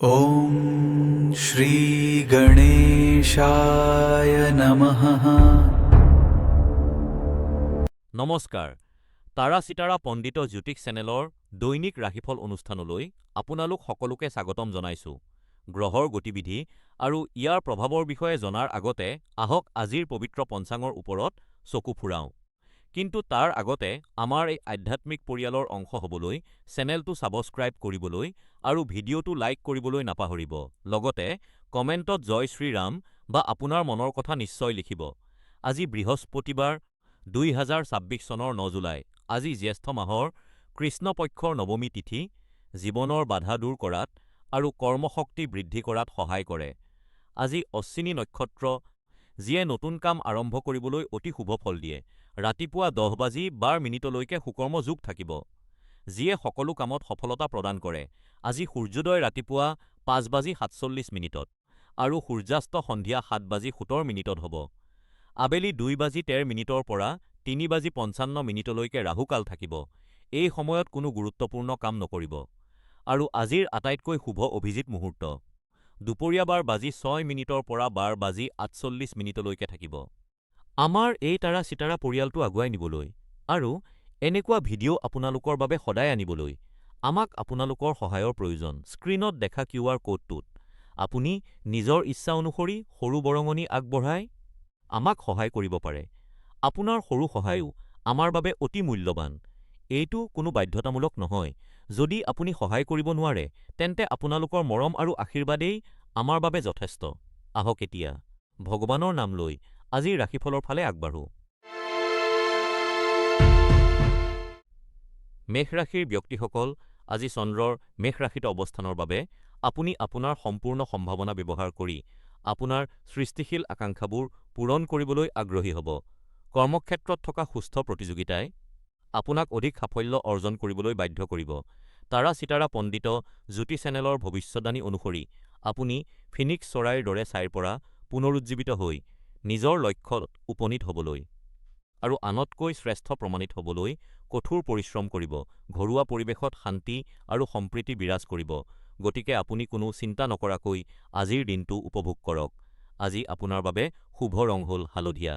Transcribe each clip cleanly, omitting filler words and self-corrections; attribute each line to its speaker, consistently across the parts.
Speaker 1: ॐ श्रीगणेशाय नमः।
Speaker 2: নমস্কাৰ, তাৰা চিতাৰা পণ্ডিত জ্যোতিষ চেনেলৰ দৈনিক ৰাশিফল অনুষ্ঠানলৈ আপোনালোক সকলোকে স্বাগতম জনাইছো। গ্ৰহৰ গতিবিধি আৰু ইয়াৰ প্ৰভাৱৰ বিষয়ে জনাৰ আগতে আহক আজিৰ পবিত্ৰ পঞ্চাঙৰ ওপৰত চকু ফুৰাওঁ। কিন্তু তাৰ আগতে আমাৰ এই আধ্যাত্মিক পৰিয়ালৰ অংশ হ'বলৈ চেনেলটো ছাবস্ক্ৰাইব কৰিবলৈ আৰু ভিডিঅ'টো লাইক কৰিবলৈ নাপাহৰিব। লগতে কমেণ্টত জয় শ্ৰীৰাম বা আপোনাৰ মনৰ কথা নিশ্চয় লিখিব। আজি বৃহস্পতিবাৰ ২০২৬ চনৰ ৯ জুলাই। আজি জ্যেষ্ঠ মাহৰ কৃষ্ণপক্ষৰ নৱমী তিথি জীৱনৰ বাধা দূৰ কৰাত আৰু কৰ্মশক্তি বৃদ্ধি কৰাত সহায় কৰে। আজি অশ্বিনী নক্ষত্ৰ, যিয়ে নতুন কাম আৰম্ভ কৰিবলৈ অতি শুভ ফল দিয়ে। ৰাতিপুৱা ১০:১২লৈকে সুকৰ্ম যোগ থাকিব, যিয়ে সকলো কামত সফলতা প্ৰদান কৰে। আজি সূৰ্যোদয় ৰাতিপুৱা ৫:৪৭ আৰু সূৰ্যাস্ত সন্ধিয়া ৭:১৭ হ'ব। আবেলি ২:১৩ পৰা ৩:৫৫লৈকে ৰাহুকাল থাকিব। এই সময়ত কোনো গুৰুত্বপূৰ্ণ কাম নকৰিব। আৰু আজিৰ আটাইতকৈ শুভ অভিজিত মুহূৰ্ত দুপৰীয়া ১২:০৬ পৰা ১২:৪৮লৈকে থাকিব। আমাৰ এই তাৰা চিতাৰা পৰিয়ালটো আগুৱাই নিবলৈ আৰু এনেকুৱা ভিডিঅ' আপোনালোকৰ বাবে সদায় আনিবলৈ আমাক আপোনালোকৰ সহায়ৰ প্ৰয়োজন। স্ক্ৰীনত দেখা QR কোডটোত আপুনি নিজৰ ইচ্ছা অনুসৰি সৰু বৰঙণি আগবঢ়াই আমাক সহায় কৰিব পাৰে। আপোনাৰ সৰু সহায়ো আমাৰ বাবে অতি মূল্যৱান। এইটো কোনো বাধ্যতামূলক নহয়। যদি আপুনি সহায় কৰিব নোৱাৰে, তেন্তে আপোনালোকৰ মৰম আৰু আশীৰ্বাদেই আমাৰ বাবে যথেষ্ট। আহক এতিয়া ভগৱানৰ নাম লৈ আজিৰ ৰাশিফলৰ ফালে আগবাঢ়ো। মেষ ৰাশিৰ ব্যক্তিসকল, আজি চন্দ্ৰৰ মেষ ৰাশিত অৱস্থানৰ বাবে আপুনি আপোনাৰ সম্পূৰ্ণ সম্ভাৱনা ব্যৱহাৰ কৰি আপোনাৰ সৃষ্টিশীল আকাংক্ষাবোৰ পূৰণ কৰিবলৈ আগ্ৰহী হ'ব। কৰ্মক্ষেত্ৰত থকা সুস্থ প্ৰতিযোগিতাই আপোনাক অধিক সাফল্য অৰ্জন কৰিবলৈ বাধ্য কৰিব। তাৰা চিতাৰা পণ্ডিত জ্যোতি চেনেলৰ ভৱিষ্যদ্বাণী অনুসৰি আপুনি ফিনিক্স চৰাইৰ দৰে ছাইৰ পৰা পুনৰুজ্জীৱিত হৈ নিজৰ লক্ষ্যত উপনীত হ'বলৈ আৰু আনতকৈ শ্ৰেষ্ঠ প্ৰমাণিত হ'বলৈ কঠোৰ পৰিশ্ৰম কৰিব। ঘৰুৱা পৰিৱেশত শান্তি আৰু সম্প্ৰীতি বিৰাজ কৰিব, গতিকে আপুনি কোনো চিন্তা নকৰাকৈ আজিৰ দিনটো উপভোগ কৰক। আজি আপোনাৰ বাবে শুভ ৰং হ'ল হালধীয়া।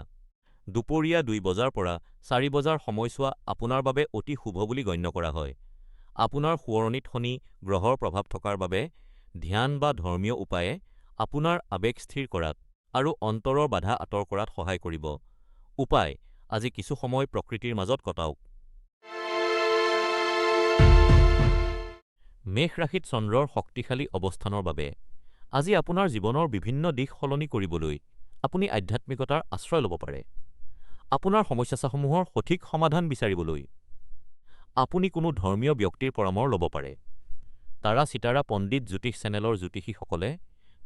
Speaker 2: দুপৰীয়া ২ পৰা ৪ সময়ছোৱা আপোনাৰ বাবে অতি শুভ বুলি গণ্য কৰা হয়। আপোনাৰ সোঁৱৰণিত শনি গ্ৰহৰ প্ৰভাৱ থকাৰ বাবে ধ্যান বা ধৰ্মীয় উপায়ে আপোনাৰ আৱেগ স্থিৰ কৰাত আৰু অন্তৰৰ বাধা আঁতৰ কৰাত সহায় কৰিব। উপায়: আজি কিছু সময় প্ৰকৃতিৰ মাজত কটাওক। মেষ ৰাশিত চন্দ্ৰৰ শক্তিশালী অৱস্থানৰ বাবে আজি আপোনাৰ জীৱনৰ বিভিন্ন দিশ সলনি কৰিবলৈ আপুনি আধ্যাত্মিকতাৰ আশ্ৰয় ল'ব পাৰে। আপোনাৰ সমস্যাসমূহৰ সঠিক সমাধান বিচাৰিবলৈ আপুনি কোনো ধৰ্মীয় ব্যক্তিৰ পৰামৰ্শ ল'ব পাৰে। তাৰা চিতাৰা পণ্ডিত জ্যোতিষ চেনেলৰ জ্যোতিষীসকলে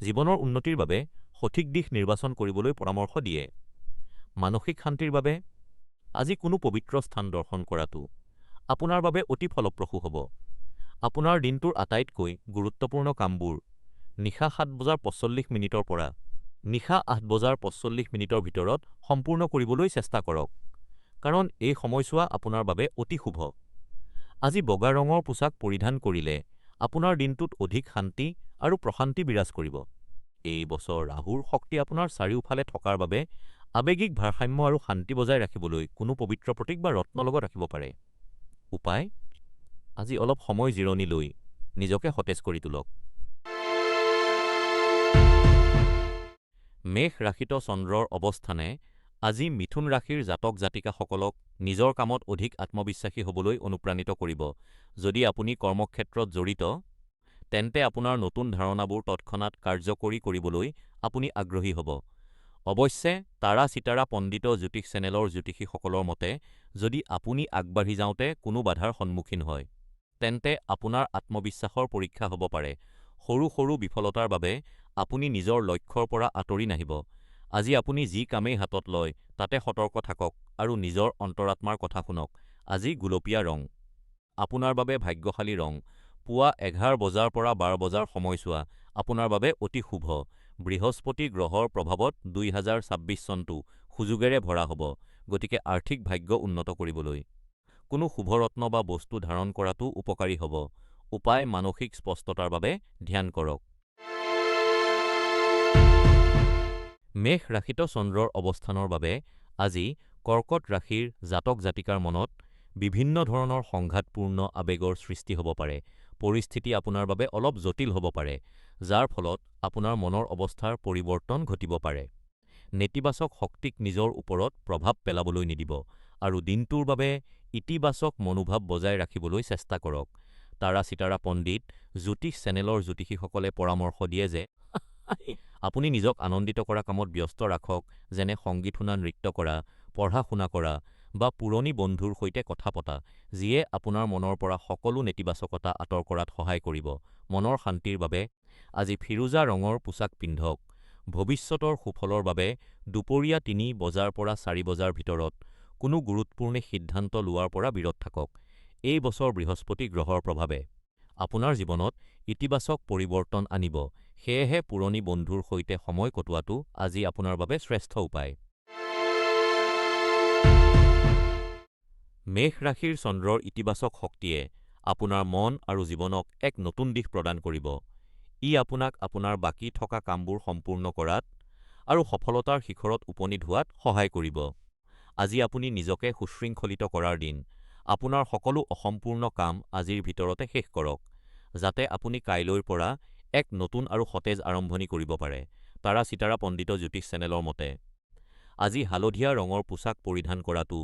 Speaker 2: জীৱনৰ উন্নতিৰ বাবে সঠিক দিশ নিৰ্বাচন কৰিবলৈ পৰামৰ্শ দিয়ে। মানসিক শান্তিৰ বাবে আজি কোনো পবিত্ৰ স্থান দৰ্শন কৰাটো আপোনাৰ বাবে অতি ফলপ্ৰসূ হ'ব। আপোনাৰ দিনটোৰ আটাইতকৈ গুৰুত্বপূৰ্ণ কামবোৰ নিশা ৭:৪৫ পৰা নিশা ৮:৪৫ ভিতৰত সম্পূৰ্ণ কৰিবলৈ চেষ্টা কৰক, কাৰণ এই সময়ছোৱা আপোনাৰ বাবে অতি শুভ। আজি বগা ৰঙৰ পোছাক পৰিধান কৰিলে আপোনাৰ দিনটোত অধিক শান্তি আৰু প্ৰশান্তি বিৰাজ কৰিব। এই বছৰ ৰাহুৰ শক্তি আপোনাৰ চাৰিওফালে থকাৰ বাবে আৱেগিক ভাৰসাম্য আৰু শান্তি বজাই ৰাখিবলৈ কোনো পবিত্ৰ প্ৰতীক বা ৰত্ন লগত ৰাখিব পাৰে। উপায়: আজি অলপ সময় জিৰণি লৈ নিজকে সতেজ কৰি তোলক। মেষ ৰাশিত চন্দ্ৰৰ অৱস্থানে আজি মিথুন ৰাশিৰ জাতক জাতিকাসকলক নিজৰ কামত অধিক আত্মবিশ্বাসী হ'বলৈ অনুপ্ৰাণিত কৰিব। যদি আপুনি কৰ্মক্ষেত্ৰত জড়িত, তেন্তে আপোনাৰ নতুন ধাৰণাবোৰ তৎক্ষণাত কাৰ্যকৰী কৰিবলৈ আপুনি আগ্ৰহী হ'ব। অৱশ্যে তাৰা চিতাৰা পণ্ডিত জ্যোতিষ চেনেলৰ জ্যোতিষীসকলৰ মতে, যদি আপুনি আগবাঢ়ি যাওঁতে কোনো বাধাৰ সন্মুখীন হয়, তেন্তে আপোনাৰ আত্মবিশ্বাসৰ পৰীক্ষা হ'ব পাৰে। সৰু সৰু বিফলতাৰ বাবে আপুনি নিজৰ লক্ষ্যৰ পৰা আঁতৰি নাহিব। আজি আপুনি যি কামেই হাতত লয় তাতে সতৰ্ক থাকক আৰু নিজৰ অন্তৰাত্মাৰ কথা শুনক। আজি গুলপীয়া ৰং আপোনাৰ বাবে ভাগ্যশালী ৰং। পুৱা ১১ পৰা ১২ সময়ছোৱা আপোনাৰ বাবে অতি শুভ। বৃহস্পতি গ্ৰহৰ প্ৰভাৱত ২০২৬ চনটো সুযোগেৰে ভৰা হ'ব, গতিকে আৰ্থিক ভাগ্য উন্নত কৰিবলৈ কোনো শুভৰত্ন বা বস্তু ধাৰণ কৰাটো উপকাৰী হ'ব। উপায়: মানসিক স্পষ্টতাৰ বাবে ধ্যান কৰক। মেষ ৰাশিত চন্দ্ৰৰ অৱস্থানৰ বাবে আজি কৰ্কট ৰাশিৰ জাতক জাতিকাৰ মনত বিভিন্ন ধৰণৰ সংঘাতপূৰ্ণ আৱেগৰ সৃষ্টি হ'ব পাৰে। পৰিস্থিতি আপোনাৰ বাবে অলপ জটিল হ'ব পাৰে, যাৰ ফলত আপোনাৰ মনৰ অৱস্থাৰ পৰিৱৰ্তন ঘটিব পাৰে। নেতিবাচক শক্তিক নিজৰ ওপৰত প্ৰভাৱ পেলাবলৈ নিদিব আৰু দিনটোৰ বাবে ইতিবাচক মনোভাৱ বজাই ৰাখিবলৈ চেষ্টা কৰক। তাৰা চিতাৰা পণ্ডিত জ্যোতিষ চেনেলৰ জ্যোতিষীসকলে পৰামৰ্শ দিয়ে যে আপুনি নিজক আনন্দিত কৰা কামত ব্যস্ত ৰাখক, যেনে সংগীত শুনা, নৃত্য কৰা, পঢ়া-শুনা কৰা বা পুৰণি বন্ধুৰ সৈতে কথা পতা, যিয়ে আপোনাৰ মনৰ পৰা সকলো নেতিবাচকতা আঁতৰ কৰাত সহায় কৰিব। মনৰ শান্তিৰ বাবে আজি ফিৰোজা ৰঙৰ পোছাক পিন্ধক। ভৱিষ্যতৰ সুফলৰ বাবে দুপৰীয়া ৩ বজাৰ পৰা ৪ বজাৰ ভিতৰত কোনো গুৰুত্বপূৰ্ণ সিদ্ধান্ত লোৱাৰ পৰা বিৰত থাকক। এই বছৰ বৃহস্পতি গ্ৰহৰ প্ৰভাৱে আপোনাৰ জীৱনত ইতিবাচক পৰিৱৰ্তন আনিব, সেয়েহে পুৰণি বন্ধুৰ সৈতে সময় কটোৱাটো আজি আপোনাৰ বাবে শ্ৰেষ্ঠ উপায়। মেষ ৰাশিৰ চন্দ্ৰৰ ইতিবাচক শক্তিয়ে আপোনাৰ মন আৰু জীৱনক এক নতুন দিশ প্ৰদান কৰিব। ই আপোনাক আপোনাৰ বাকী থকা কামবোৰ সম্পূৰ্ণ কৰাত আৰু সফলতাৰ শিখৰত উপনীত হোৱাত সহায় কৰিব। আজি আপুনি নিজকে সুশৃংখলিত কৰাৰ দিন। আপোনাৰ সকলো অসম্পূৰ্ণ কাম আজিৰ ভিতৰতে শেষ কৰক, যাতে আপুনি কাইলৈৰ পৰা এক নতুন আৰু সতেজ আৰম্ভণি কৰিব পাৰে। তাৰা চিতাৰা পণ্ডিত জ্যোতিষ চেনেলৰ মতে আজি হালধীয়া ৰঙৰ পোছাক পৰিধান কৰাটো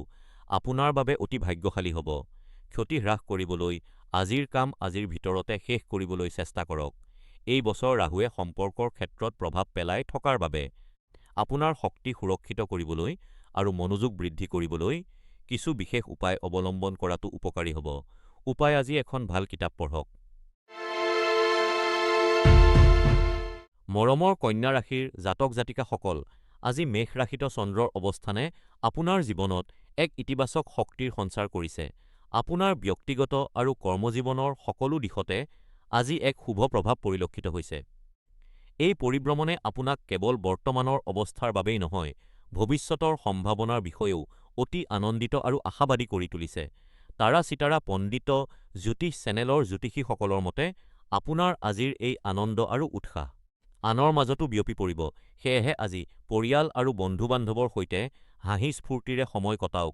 Speaker 2: আপোনাৰ বাবে অতি ভাগ্যশালী হ'ব। ক্ষতি হ্ৰাস কৰিবলৈ আজিৰ কাম আজিৰ ভিতৰতে শেষ কৰিবলৈ চেষ্টা কৰক। এই বছৰ ৰাহুৱে সম্পৰ্কৰ ক্ষেত্ৰত প্ৰভাৱ পেলাই থকাৰ বাবে আপোনাৰ শক্তি সুৰক্ষিত কৰিবলৈ আৰু মনোযোগ বৃদ্ধি কৰিবলৈ কিছু বিশেষ উপায় অৱলম্বন কৰাটো উপকাৰী হ'ব। উপায়: আজি এখন ভাল কিতাপ পঢ়ক। মৰমৰ কন্যা ৰাশিৰ জাতক জাতিকাসকল, আজি মেষ ৰাশিত চন্দ্ৰৰ অৱস্থানে আপোনাৰ জীৱনত এক ইতিবাচক শক্তিৰ সঞ্চাৰ কৰিছে। আপোনাৰ ব্যক্তিগত আৰু কৰ্মজীৱনৰ সকলো দিশতে আজি এক শুভ প্ৰভাৱ পৰিলক্ষিত হৈছে। এই পৰিভ্ৰমণে আপোনাক কেৱল বৰ্তমানৰ অৱস্থাৰ বাবেই নহয়, ভৱিষ্যতৰ সম্ভাৱনাৰ বিষয়েও অতি আনন্দিত আৰু আশাবাদী কৰি তুলিছে। তাৰা চিতাৰা পণ্ডিত জ্যোতিষ চেনেলৰ জ্যোতিষীসকলৰ মতে আপোনাৰ আজিৰ এই আনন্দ আৰু উৎসাহ আনৰ মাজতো বিয়পি পৰিব। সেয়েহে আজি পৰিয়াল আৰু বন্ধু-বান্ধৱৰ সৈতে হাঁহি-স্ফূৰ্তিৰে সময় কটাওক।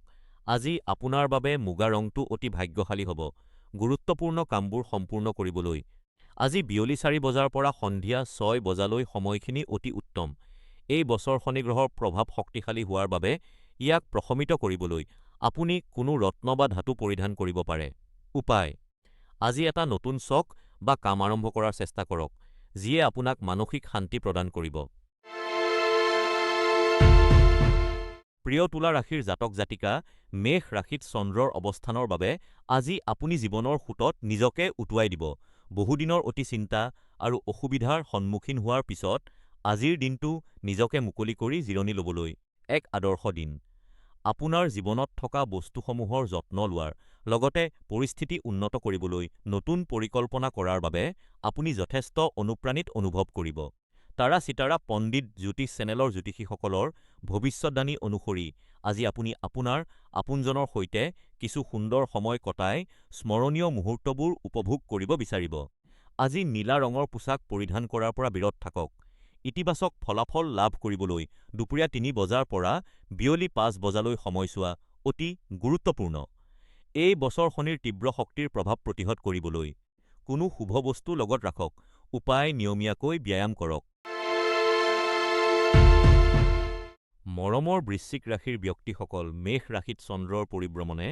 Speaker 2: আজি আপোনাৰ বাবে মুগা ৰংটো অতি ভাগ্যশালী হ'ব। গুৰুত্বপূৰ্ণ কামবোৰ সম্পূৰ্ণ কৰিবলৈ আজি বিয়লি ৪ বজাৰ পৰা সন্ধিয়া ৬ বজালৈ সময়খিনি অতি উত্তম। এই বছৰ শনি গ্ৰহৰ প্ৰভাৱ শক্তিশালী হোৱাৰ বাবে ইয়াক প্ৰশমিত কৰিবলৈ আপুনি কোনো ৰত্ন বা ধাতু পৰিধান কৰিব পাৰে। উপায়: আজি এটা নতুন চখ বা কাম আৰম্ভ কৰাৰ চেষ্টা কৰক, যিয়ে আপোনাক মানসিক শান্তি প্ৰদান কৰিব। প্ৰিয় তুলা ৰাশিৰ জাতক জাতিকা, মেষ ৰাশিত চন্দ্ৰৰ অৱস্থানৰ বাবে আজি আপুনি জীৱনৰ সোঁতত নিজকে উটুৱাই দিব। বহুদিনৰ অতি চিন্তা আৰু অসুবিধাৰ সন্মুখীন হোৱাৰ পিছত আজিৰ দিনটো নিজকে মুকলি কৰি জিৰণি ল'বলৈ এক আদৰ্শ দিন। আপোনাৰ জীৱনত থকা বস্তুসমূহৰ যত্ন লোৱাৰ লগতে পৰিস্থিতি উন্নত কৰিবলৈ নতুন পৰিকল্পনা কৰাৰ বাবে আপুনি যথেষ্ট অনুপ্ৰাণিত অনুভৱ কৰিব। তাৰা চিতাৰা পণ্ডিত জ্যোতিষ চেনেলৰ জ্যোতিষীসকলৰ ভৱিষ্যদ্বাণী অনুসৰি আজি আপুনি আপোনাৰ আপোনজনৰ সৈতে কিছু সুন্দৰ সময় কটাই স্মৰণীয় মুহূৰ্তবোৰ উপভোগ কৰিব বিচাৰিব। আজি নীলা ৰঙৰ পোছাক পৰিধান কৰাৰ পৰা বিৰত থাকক। ইতিবাচক ফলাফল লাভ কৰিবলৈ দুপৰীয়া ৩ বজাৰ পৰা বিয়লি ৫ বজালৈ সময়ছোৱা অতি গুৰুত্বপূৰ্ণ। এই বছৰ শনিৰ তীব্ৰ শক্তিৰ প্ৰভাৱ প্ৰতিহত কৰিবলৈ কোনো শুভ বস্তু লগত ৰাখক। উপায়: নিয়মীয়াকৈ ব্যায়াম কৰক। মৰমৰ বৃশ্চিক ৰাশিৰ ব্যক্তিসকল, মেষ ৰাশিত চন্দ্ৰৰ পৰিভ্ৰমণে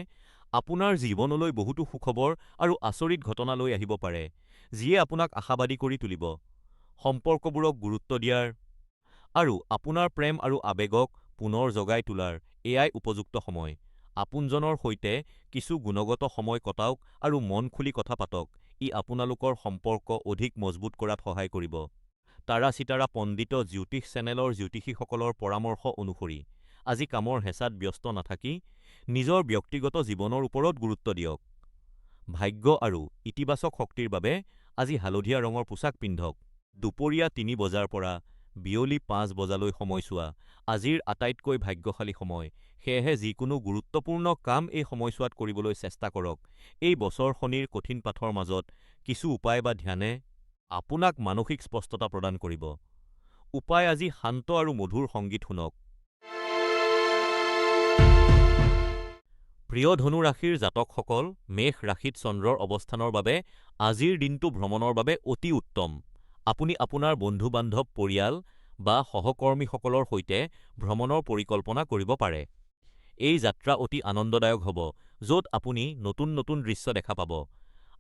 Speaker 2: আপোনাৰ জীৱনলৈ বহুতো সুখবৰ আৰু আচৰিত ঘটনা লৈ আহিব পাৰে, যিয়ে আপোনাক আশাবাদী কৰি তুলিব। সম্পৰ্কবোৰক গুৰুত্ব দিয়াৰ আৰু আপোনাৰ প্ৰেম আৰু আৱেগক পুনৰ জগাই তোলাৰ এয়াই উপযুক্ত সময়। আপোনজনৰ সৈতে কিছু গুণগত সময় কটাওক আৰু মন খুলি কথা পাতক। ই আপোনালোকৰ সম্পৰ্ক অধিক মজবুত কৰাত সহায় কৰিব। তাৰা চিতাৰা পণ্ডিত জ্যোতিষ চেনেলৰ জ্যোতিষীসকলৰ পৰামৰ্শ অনুসৰি আজি কামৰ হেঁচাত ব্যস্ত নাথাকি নিজৰ ব্যক্তিগত জীৱনৰ ওপৰত গুৰুত্ব দিয়ক। ভাগ্য আৰু ইতিবাচক শক্তিৰ বাবে আজি হালধীয়া ৰঙৰ পোছাক পিন্ধক। দুপৰীয়া ৩ বজাৰ পৰা বিয়লি ৫ বজালৈ সময়ছোৱা আজিৰ আটাইতকৈ ভাগ্যশালী সময়। সেয়েহে যিকোনো গুৰুত্বপূৰ্ণ কাম এই সময়ছোৱাত কৰিবলৈ চেষ্টা কৰক। এই বছৰ শনিৰ কঠিন পাঠৰ মাজত কিছু উপায় বা ধ্যানে আপোনাক মানসিক স্পষ্টতা প্ৰদান কৰিব। উপায় আজি শান্ত আৰু মধুৰ সংগীত শুনক। প্ৰিয় ধনু ৰাশিৰ জাতকসকল, মেষ ৰাশিত চন্দ্ৰৰ অৱস্থানৰ বাবে আজিৰ দিনটো ভ্ৰমণৰ বাবে অতি উত্তম। আপুনি আপোনাৰ বন্ধু-বান্ধৱ, পৰিয়াল বা সহকৰ্মীসকলৰ সৈতে ভ্ৰমণৰ পৰিকল্পনা কৰিব পাৰে। এই যাত্ৰা অতি আনন্দদায়ক হ'ব, য'ত আপুনি নতুন নতুন দৃশ্য দেখা পাব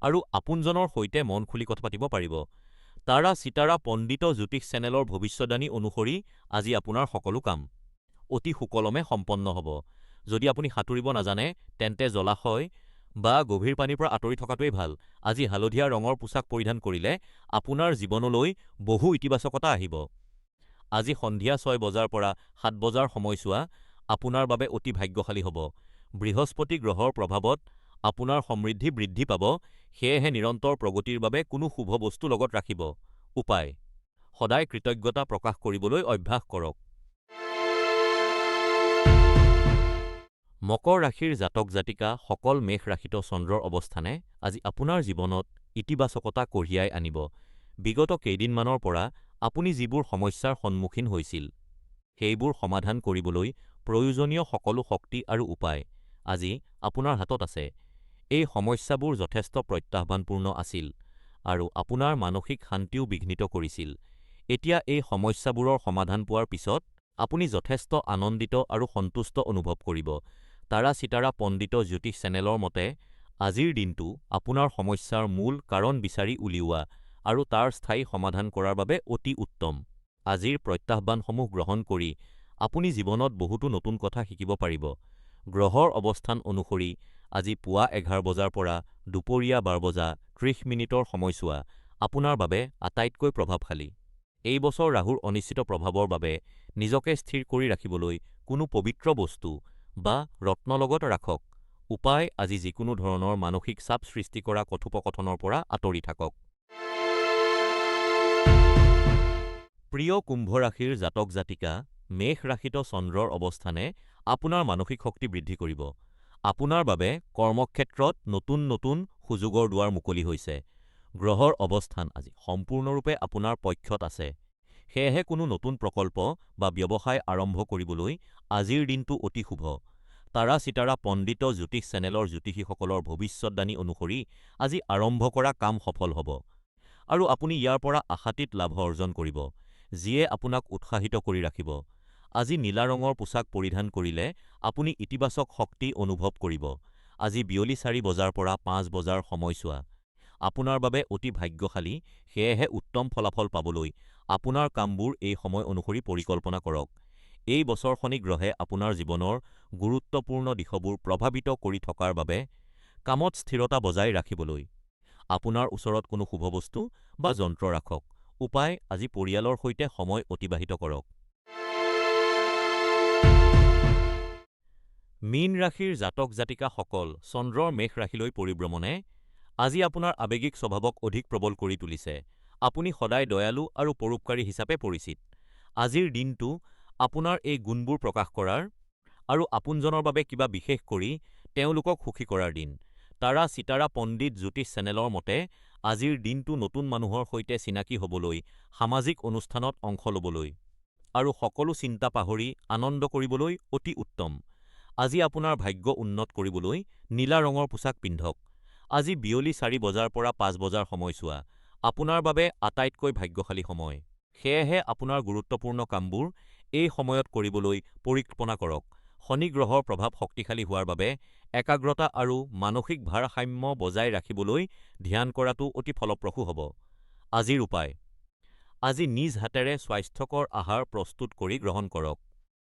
Speaker 2: আৰু আপোনজনৰ সৈতে মন খুলি কথা পাতিব পাৰিব। তাৰা চিতাৰা পণ্ডিত জ্যোতিষ চেনেলৰ ভৱিষ্যদ্বাণী অনুসৰি আজি আপোনাৰ সকলো কাম অতি সুকলমে সম্পন্ন হ'ব। যদি আপুনি সাঁতুৰিব নাজানে, তেন্তে জলাশয় বা গভীৰ পানীৰ পৰা আঁতৰি থকাটোৱেই ভাল। আজি হালধীয়া ৰঙৰ পোছাক পৰিধান কৰিলে আপোনাৰ জীৱনলৈ বহু ইতিবাচকতা আহিব। আজি সন্ধিয়া ৬ বজাৰ পৰা ৭ বজাৰ সময়ছোৱা আপোনাৰ বাবে অতি ভাগ্যশালী হ'ব। বৃহস্পতি গ্ৰহৰ প্ৰভাৱত আপোনাৰ সমৃদ্ধি বৃদ্ধি পাব, সেয়েহে নিৰন্তৰ প্ৰগতিৰ বাবে কোনো শুভ বস্তু লগত ৰাখিব। উপায়: সদায় কৃতজ্ঞতা প্ৰকাশ কৰিবলৈ অভ্যাস কৰক। মকৰ ৰাশিৰ জাতক-জাতিকা সকল মেষ ৰাশিত চন্দ্ৰৰ অৱস্থানে আজি আপোনাৰ জীৱনত ইতিবাচকতা কঢ়িয়াই আনিব। বিগত কেইদিনমানৰ পৰা আপুনি যিবোৰ সমস্যাৰ সন্মুখীন হৈছিল, সেইবোৰ সমাধান কৰিবলৈ প্ৰয়োজনীয় সকলো শক্তি আৰু উপায় আজি আপোনাৰ হাতত আছে। এই সমস্যাবোৰ যথেষ্ট প্ৰত্যাহ্বানপূৰ্ণ আছিল আৰু আপোনাৰ মানসিক শান্তিও বিঘ্নিত কৰিছিল। এতিয়া এই সমস্যাবোৰৰ সমাধান পোৱাৰ পিছত আপুনি যথেষ্ট আনন্দিত আৰু সন্তুষ্ট অনুভৱ কৰিব। তাৰা চিতাৰা পণ্ডিত জ্যোতিষ চেনেলৰ মতে, আজিৰ দিনটো আপোনাৰ সমস্যাৰ মূল কাৰণ বিচাৰি উলিওৱা আৰু তাৰ স্থায়ী সমাধান কৰাৰ বাবে অতি উত্তম। আজিৰ প্ৰত্যাহ্বানসমূহ গ্ৰহণ কৰি আপুনি জীৱনত বহুতো নতুন কথা শিকিব পাৰিব। গ্ৰহৰ অৱস্থান অনুসৰি আজি পুৱা ১১ বজাৰ পৰা দুপৰীয়া ১২ বজা ৩০ মিনিটৰ সময়ছোৱা আপোনাৰ বাবে আটাইতকৈ প্ৰভাৱশালী। এই বছৰ ৰাহুৰ অনিশ্চিত প্ৰভাৱৰ বাবে নিজকে স্থিৰ কৰি ৰাখিবলৈ কোনো পবিত্ৰ বস্তু বা ৰত্ন লগত ৰাখক। উপায়: আজি যিকোনো ধৰণৰ মানসিক চাপ সৃষ্টি কৰা কথোপকথনৰ পৰা আঁতৰি থাকক। প্ৰিয় কুম্ভ ৰাশিৰ জাতক-জাতিকা, মেষ ৰাশিত চন্দ্ৰৰ অৱস্থানে আপোনাৰ মানসিক শক্তি বৃদ্ধি কৰিব। আপোনাৰ বাবে কৰ্মক্ষেত্ৰত নতুন নতুন সুযোগৰ দুৱাৰ মুকলি হৈছে। গ্ৰহৰ অৱস্থান আজি সম্পূৰ্ণৰূপে আপোনাৰ পক্ষত আছে, সেয়েহে কোনো নতুন প্ৰকল্প বা ব্যৱসায় আৰম্ভ কৰিবলৈ আজিৰ দিনটো অতি শুভ। তাৰা চিতাৰা পণ্ডিত জ্যোতিষ চেনেলৰ জ্যোতিষীসকলৰ ভৱিষ্যদ্বাণী অনুসৰি আজি আৰম্ভ কৰা কাম সফল হ'ব আৰু আপুনি ইয়াৰ পৰা আশাতীত লাভ অৰ্জন কৰিব, যিয়ে আপোনাক উৎসাহিত কৰি ৰাখিব। আজি নীলা ৰঙৰ পোছাক পৰিধান কৰিলে আপুনি ইতিবাচক শক্তি অনুভৱ কৰিব। আজি বিয়লি ৪ বজাৰ পৰা ৫ বজাৰ সময়ছোৱা আপোনাৰ বাবে অতি ভাগ্যশালী, সেয়েহে উত্তম ফলাফল পাবলৈ আপোনাৰ কামবোৰ এই সময় অনুসৰি পৰিকল্পনা কৰক। এই বছৰ শনি গ্ৰহে আপোনাৰ জীৱনৰ গুৰুত্বপূৰ্ণ দিশবোৰ প্ৰভাৱিত কৰি থকাৰ বাবে কামত স্থিৰতা বজাই ৰাখিবলৈ আপোনাৰ ওচৰত কোনো শুভ বস্তু বা যন্ত্ৰ ৰাখক। উপায়: আজি পৰিয়ালৰ সৈতে সময় অতিবাহিত কৰক। মীন ৰাশিৰ জাতক-জাতিকাসকল, চন্দ্ৰৰ মেষ ৰাশিলৈ পৰিভ্ৰমণে আজি আপোনাৰ আৱেগিক স্বভাৱক অধিক প্ৰবল কৰি তুলিছে। আপুনি সদায় দয়ালু আৰু পৰোপকাৰী হিচাপে পৰিচিত। আজিৰ দিনটো আপোনাৰ এই গুণবোৰ প্ৰকাশ কৰাৰ আৰু আপোনজনৰ বাবে কিবা বিশেষ কৰি তেওঁলোকক সুখী কৰাৰ দিন। তাৰা চিতাৰা পণ্ডিত জ্যোতিষ চেনেলৰ মতে, আজিৰ দিনটো নতুন মানুহৰ সৈতে চিনাকি হ'বলৈ, সামাজিক অনুষ্ঠানত অংশ ল'বলৈ আৰু সকলো চিন্তা পাহৰি আনন্দ কৰিবলৈ অতি উত্তম। আজি আপোনাৰ ভাগ্য উন্নত কৰিবলৈ নীলা ৰঙৰ পোছাক পিন্ধক। আজি বিয়লি ৪ বজাৰ পৰা ৫ বজাৰ সময়ছোৱা আপোনাৰ বাবে আটাইতকৈ ভাগ্যশালী সময়, সেয়েহে আপোনাৰ গুৰুত্বপূৰ্ণ কামবোৰ এই সময়ত কৰিবলৈ পৰিকল্পনা কৰক। শনি গ্ৰহৰ প্ৰভাৱ শক্তিশালী হোৱাৰ বাবে একাগ্ৰতা আৰু মানসিক ভাৰসাম্য বজাই ৰাখিবলৈ ধ্যান কৰাটো অতি ফলপ্ৰসূ হ'ব। আজিৰ উপায়: আজি নিজ হাতেৰে স্বাস্থ্যকৰ আহাৰ প্ৰস্তুত কৰি গ্ৰহণ কৰক।